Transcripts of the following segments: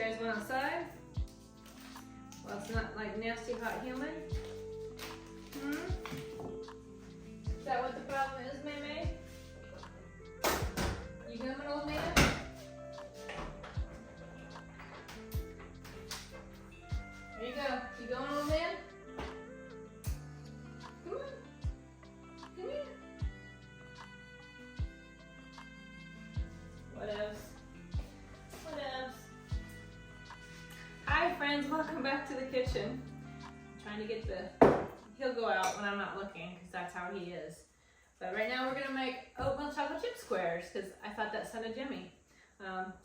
guys went outside? Well, it's not like nasty hot human. Is that what the problem is, May? You coming, old man? There you go. You going, old man? Come on. Come here. What else? What else? Hi, friends. Welcome back to the kitchen. I'm trying to get he'll go out when I'm not looking because that's how he is. But right now we're going to make oatmeal chocolate chip squares because I thought that sounded yummy.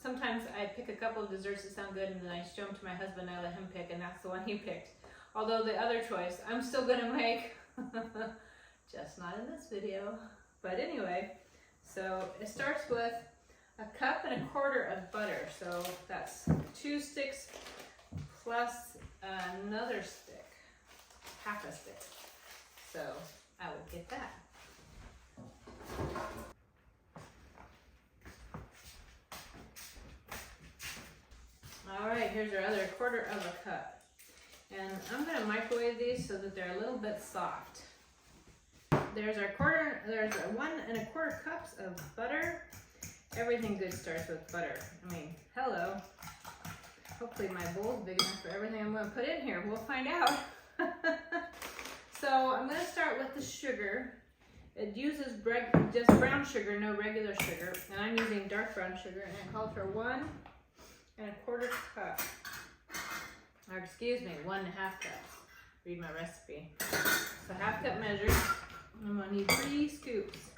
Sometimes I pick a couple of desserts that sound good and then I show them to my husband and I let him pick, and that's the one he picked. Although the other choice I'm still going to make, just not in this video. But anyway, so it starts with 1.25 cups of butter. So that's 2 sticks plus another stick, half a stick. So I will get that. All right, here's our other 1/4 cup. And I'm gonna microwave these so that they're a little bit soft. There's our 1.25 cups of butter. Everything good starts with butter. I mean, hello. Hopefully my bowl's big enough for everything I'm gonna put in here. We'll find out. So I'm gonna start with the sugar. It uses just brown sugar, no regular sugar. And I'm using dark brown sugar, and it calls for 1.25 cups. Or excuse me, 1.5 cups. Read my recipe. So 1/2 cup measure. I'm gonna need 3 scoops.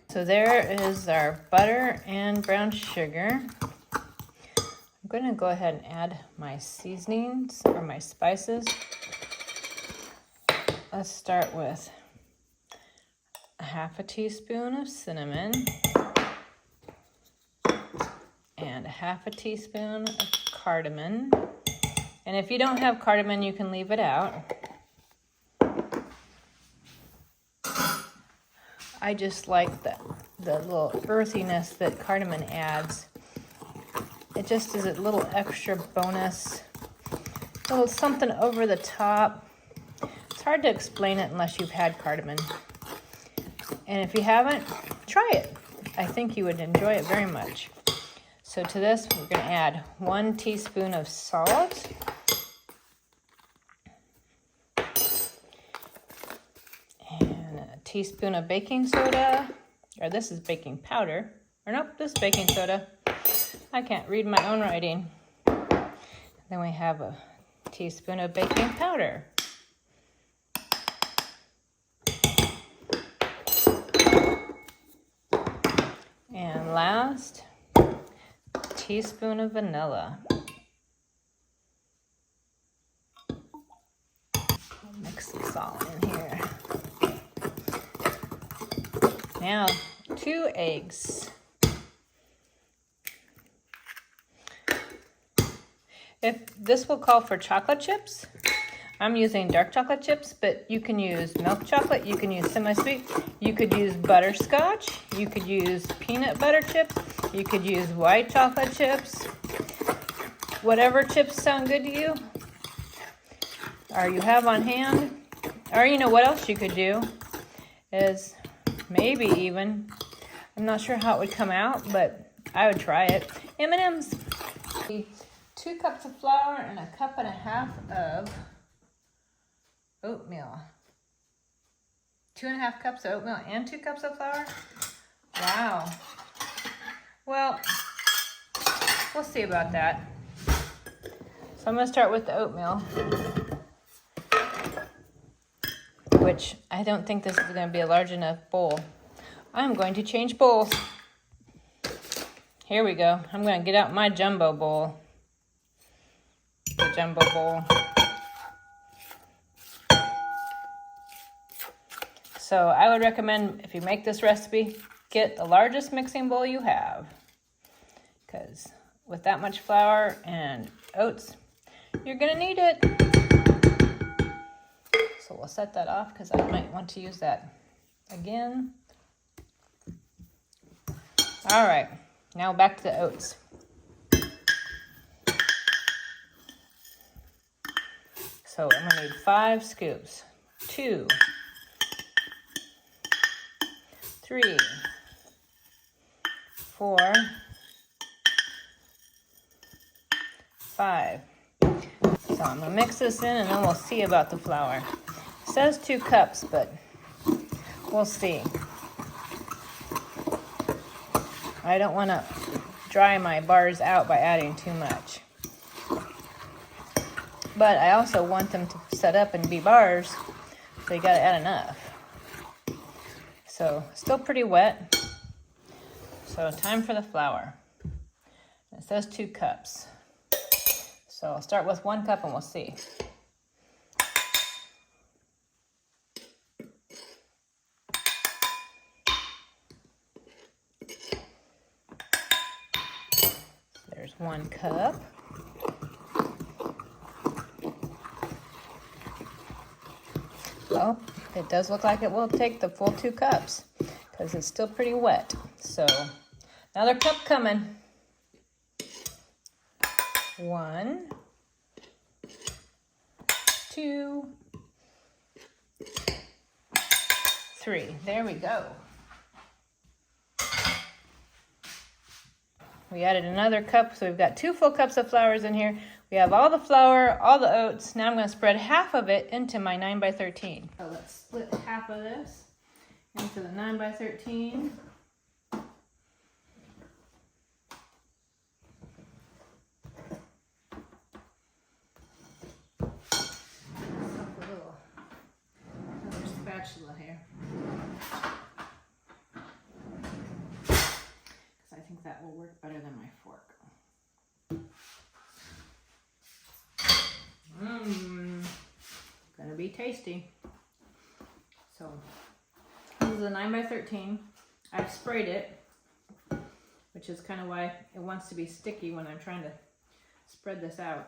So there is our butter and brown sugar. I'm going to go ahead and add my seasonings or my spices. Let's start with 1/2 teaspoon of cinnamon and 1/2 teaspoon of cardamom. And if you don't have cardamom, you can leave it out. I just like the little earthiness that cardamom adds. It just is a little extra bonus, a little something over the top. It's hard to explain it unless you've had cardamom. And if you haven't, try it. I think you would enjoy it very much. So to this, we're going to add 1 teaspoon of salt. Teaspoon of baking soda, or this is baking powder, or nope, this is baking soda. I can't read my own writing. Then we have a teaspoon of baking powder. And last, a teaspoon of vanilla. Mix this all in here. Now, 2 eggs. If this will call for chocolate chips, I'm using dark chocolate chips, but you can use milk chocolate, you can use semi-sweet, you could use butterscotch, you could use peanut butter chips, you could use white chocolate chips. Whatever chips sound good to you, or you have on hand. Or you know what else you could do is maybe even, I'm not sure how it would come out, but I would try it. M&M's. 2 cups of flour and 1.5 cups of oatmeal. 2.5 cups of oatmeal and 2 cups of flour? Wow. Well, we'll see about that. So I'm going to start with the oatmeal, which I don't think this is going to be a large enough bowl. I'm going to change bowls. Here we go. I'm going to get out my jumbo bowl. The jumbo bowl. So I would recommend, if you make this recipe, get the largest mixing bowl you have, because with that much flour and oats, you're gonna need it. So we'll set that off because I might want to use that again. All right, now back to the oats. So I'm gonna need 5 scoops. 2, 3, 4, 5. So I'm gonna mix this in and then we'll see about the flour. It says 2 cups, but we'll see. I don't wanna dry my bars out by adding too much. But I also want them to set up and be bars, so you gotta add enough. So still pretty wet. So time for the flour. It says 2 cups. So I'll start with 1 cup and we'll see. So there's 1 cup. Well, it does look like it will take the full 2 cups because it's still pretty wet. So another cup coming. 1, 2, 3. There we go. We added another cup, so we've got 2 full cups of flours in here. We have all the flour, all the oats. Now I'm going to spread half of it into my 9x13. So let's split half of this into the 9x13. Another spatula here. Because I think that will work better than my fork. Gonna be tasty. So this is a 9x13. I've sprayed it, which is kind of why it wants to be sticky when I'm trying to spread this out.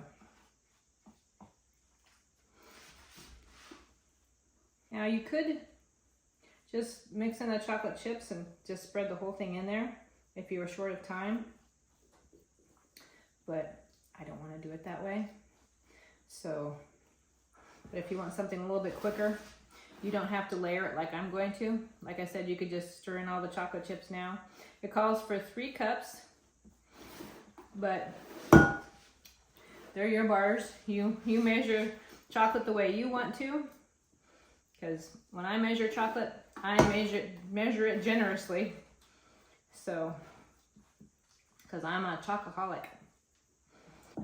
Now you could just mix in the chocolate chips and just spread the whole thing in there if you were short of time, but I don't want to do it that way. So, but if you want something a little bit quicker, you don't have to layer it like I'm going to. Like I said, you could just stir in all the chocolate chips now. It calls for 3 cups, but they're your bars. You measure chocolate the way you want to, because when I measure chocolate, I measure it generously. So, because I'm a chocoholic.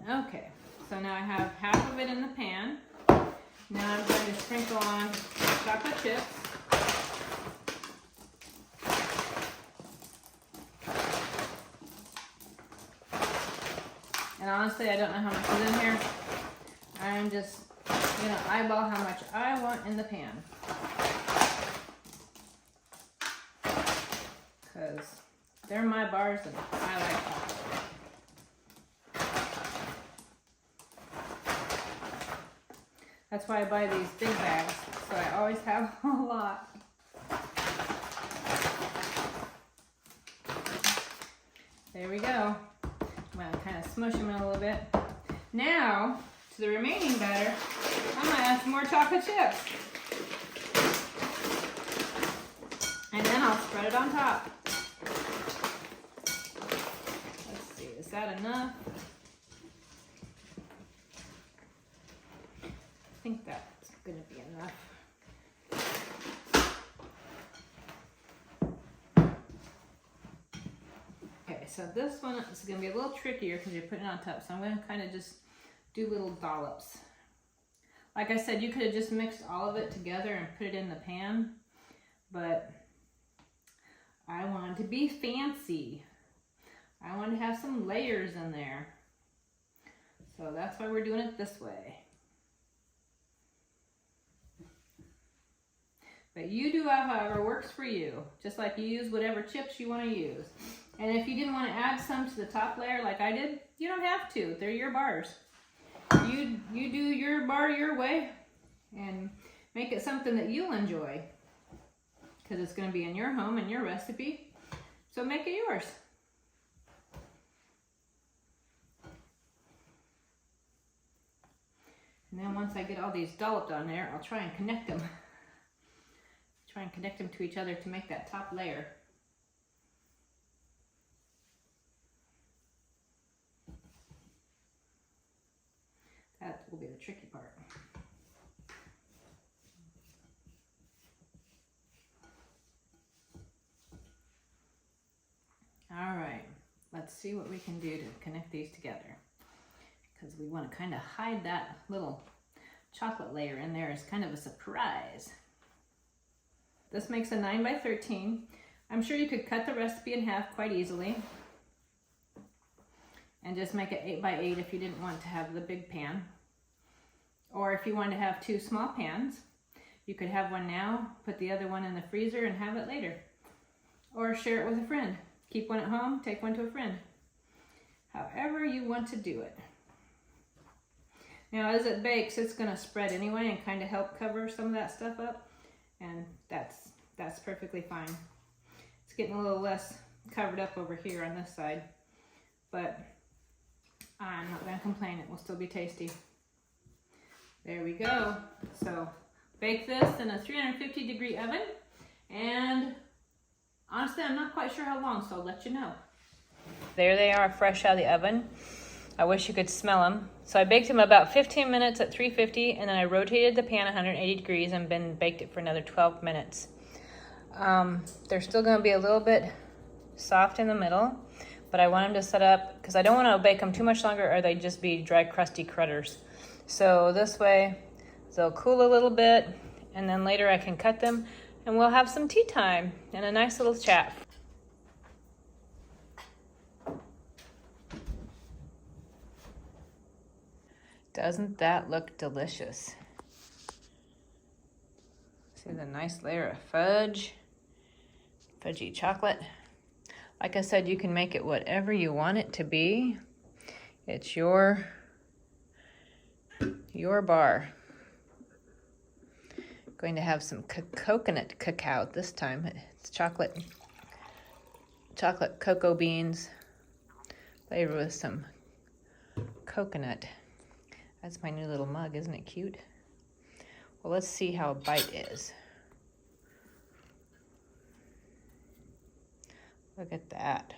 Okay. So now I have half of it in the pan. Now I'm going to sprinkle on chocolate chips. And honestly, I don't know how much is in here. I'm just going to eyeball how much I want in the pan. Because they're my bars and I like chocolate. That's why I buy these big bags, so I always have a lot. There we go. I'm going to kind of smush them in a little bit. Now, to the remaining batter, I'm going to add some more chocolate chips. And then I'll spread it on top. Let's see, is that enough? I think that's going to be enough. Okay, so this one is going to be a little trickier because you're putting it on top. So I'm going to kind of just do little dollops. Like I said, you could have just mixed all of it together and put it in the pan, but I wanted to be fancy. I want to have some layers in there. So that's why we're doing it this way. But you do however works for you, just like you use whatever chips you want to use. And if you didn't want to add some to the top layer like I did, you don't have to. They're your bars. You do your bar your way and make it something that you'll enjoy, because it's going to be in your home and your recipe. So make it yours. And then once I get all these dolloped on there, I'll try and connect them. Try and connect them to each other to make that top layer. That will be the tricky part. All right, let's see what we can do to connect these together, because we want to kind of hide that little chocolate layer in there as kind of a surprise. This makes a 9 by 13. I'm sure you could cut the recipe in half quite easily and just make it 8 by 8 if you didn't want to have the big pan. Or if you wanted to have 2 small pans, you could have one now, put the other one in the freezer and have it later. Or share it with a friend. Keep one at home, take one to a friend. However you want to do it. Now as it bakes, it's going to spread anyway and kind of help cover some of that stuff up. And that's perfectly fine. It's getting a little less covered up over here on this side. But I'm not going to complain, it will still be tasty. There we go. So bake this in a 350-degree oven, and honestly I'm not quite sure how long, so I'll let you know. There they are, fresh out of the oven. I wish you could smell them. So I baked them about 15 minutes at 350, and then I rotated the pan 180 degrees and baked it for another 12 minutes. They're still going to be a little bit soft in the middle, but I want them to set up, because I don't want to bake them too much longer or they'd just be dry, crusty critters. So this way they'll cool a little bit, and then later I can cut them and we'll have some tea time and a nice little chat. Doesn't that look delicious? See the nice layer of fudgy chocolate. Like I said, you can make it whatever you want it to be. It's your bar. Going to have some coconut cacao this time. It's chocolate cocoa beans flavored with some coconut. That's my new little mug, isn't it cute? Well, let's see how a bite is. Look at that.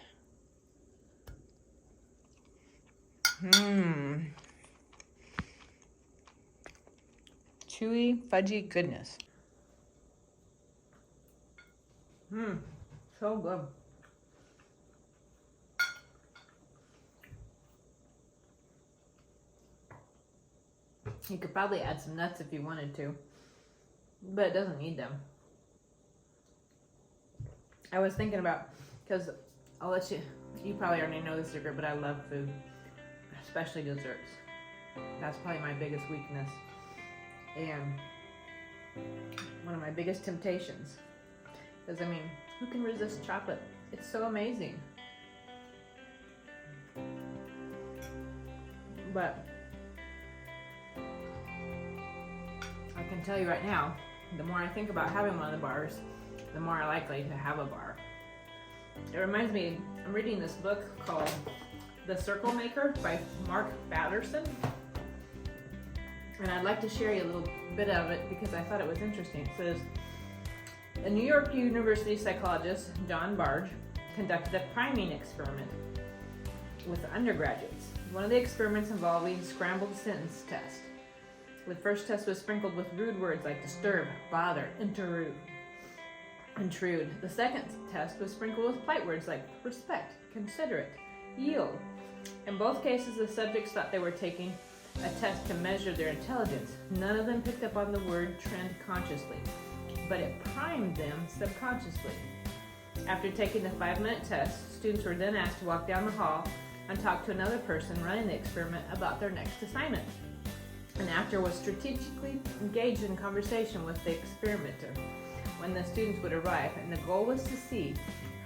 Chewy, fudgy goodness. So good. You could probably add some nuts if you wanted to, but it doesn't need them. I was thinking about, because I'll let you probably already know the secret, but I love food, especially desserts. That's probably my biggest weakness and one of my biggest temptations. Because, I mean, who can resist chocolate? It's so amazing. But I can tell you right now, the more I think about having one of the bars, the more I'm likely to have a bar. It reminds me, I'm reading this book called The Circle Maker by Mark Batterson. And I'd like to share you a little bit of it because I thought it was interesting. It says, a New York University psychologist, John Barge, conducted a priming experiment with undergraduates. One of the experiments involving scrambled sentence test. The first test was sprinkled with rude words like disturb, bother, intrude. The second test was sprinkled with polite words like respect, considerate, yield. In both cases, the subjects thought they were taking a test to measure their intelligence. None of them picked up on the word trend consciously, but it primed them subconsciously. After taking the 5-minute test, students were then asked to walk down the hall and talk to another person running the experiment about their next assignment. An actor was strategically engaged in conversation with the experimenter. the students would arrive, and the goal was to see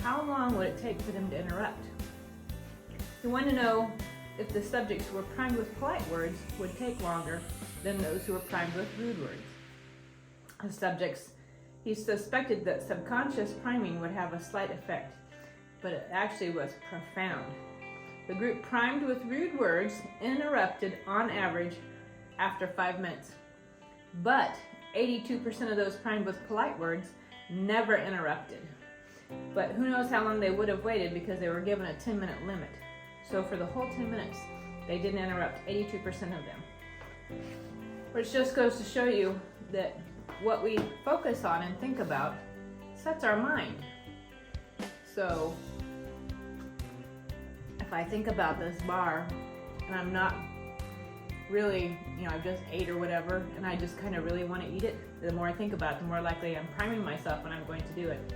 how long would it take for them to interrupt. He wanted to know if the subjects who were primed with polite words would take longer than those who were primed with rude words. The subjects, he suspected that subconscious priming would have a slight effect, but it actually was profound. The group primed with rude words interrupted on average after 5 minutes, but 82% of those primed with polite words never interrupted. But who knows how long they would have waited, because they were given a 10-minute limit. So for the whole 10 minutes, they didn't interrupt 82% of them. Which just goes to show you that what we focus on and think about sets our mind. So if I think about this bar and I'm not really, I just ate or whatever, and I just kind of really want to eat it, the more I think about it, the more likely I'm priming myself when I'm going to do it.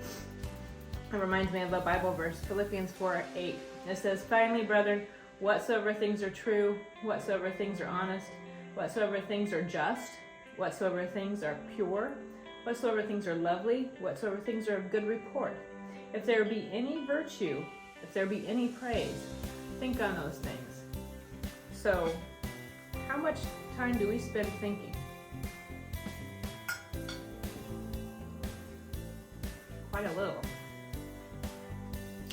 It reminds me of a Bible verse, Philippians 4:8. It says, "Finally, brethren, whatsoever things are true, whatsoever things are honest, whatsoever things are just, whatsoever things are pure, whatsoever things are lovely, whatsoever things are of good report. If there be any virtue, if there be any praise, think on those things." So, how much time do we spend thinking? Quite a little.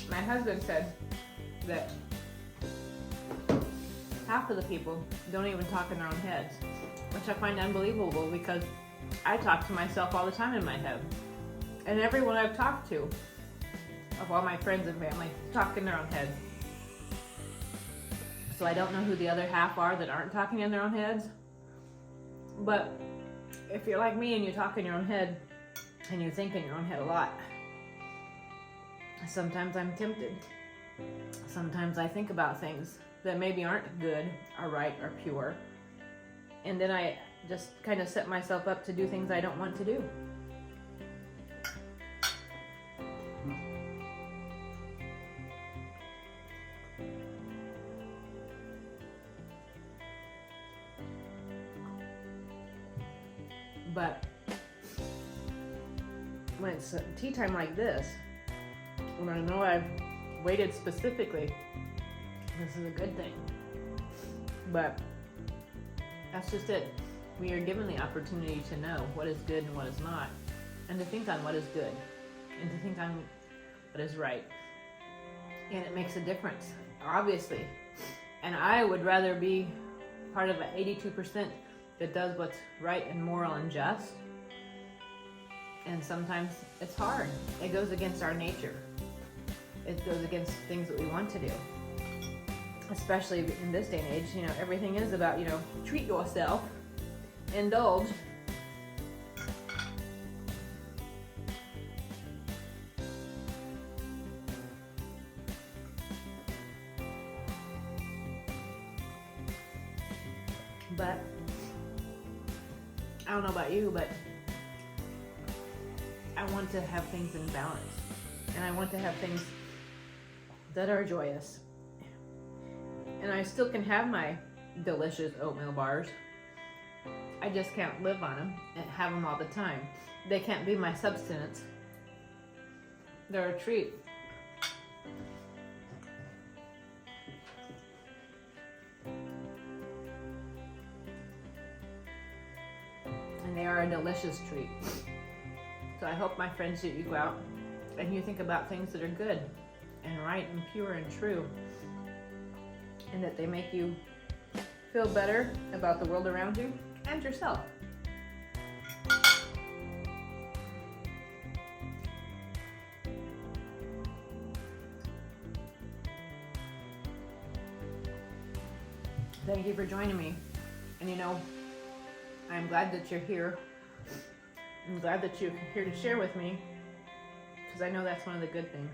My husband said that half of the people don't even talk in their own heads, which I find unbelievable, because I talk to myself all the time in my head. And everyone I've talked to, of all my friends and family, talk in their own head. So I don't know who the other half are that aren't talking in their own heads. But if you're like me and you talk in your own head and you think in your own head a lot, sometimes I'm tempted. Sometimes I think about things that maybe aren't good or right or pure. And then I just kind of set myself up to do things I don't want to do. But when it's tea time like this, when I know I've waited specifically, this is a good thing. But that's just it. We are given the opportunity to know what is good and what is not, and to think on what is good, and to think on what is right. And it makes a difference, obviously. And I would rather be part of the 82% that does what's right and moral and just. And sometimes it's hard. It goes against our nature. It goes against things that we want to do. Especially in this day and age, everything is about, treat yourself, indulge. But I don't know about you, but I want to have things in balance. And I want to have things that are joyous. And I still can have my delicious oatmeal bars. I just can't live on them and have them all the time. They can't be my substance. They're a treat. And they are a delicious treat. So I hope, my friends, that you go out and you think about things that are good and right and pure and true, and that they make you feel better about the world around you and yourself. Thank you for joining me. And I'm glad that you're here. I'm glad that you're here to share with me, because I know that's one of the good things.